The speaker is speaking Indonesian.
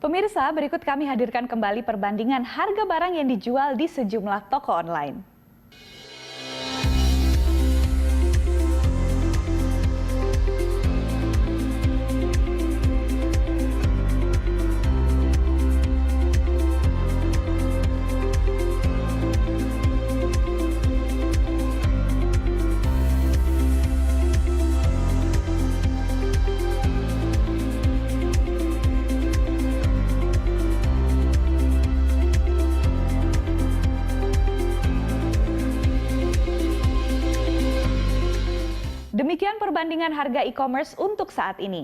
Pemirsa, berikut kami hadirkan kembali perbandingan harga barang yang dijual di sejumlah toko online. Demikian perbandingan harga e-commerce untuk saat ini.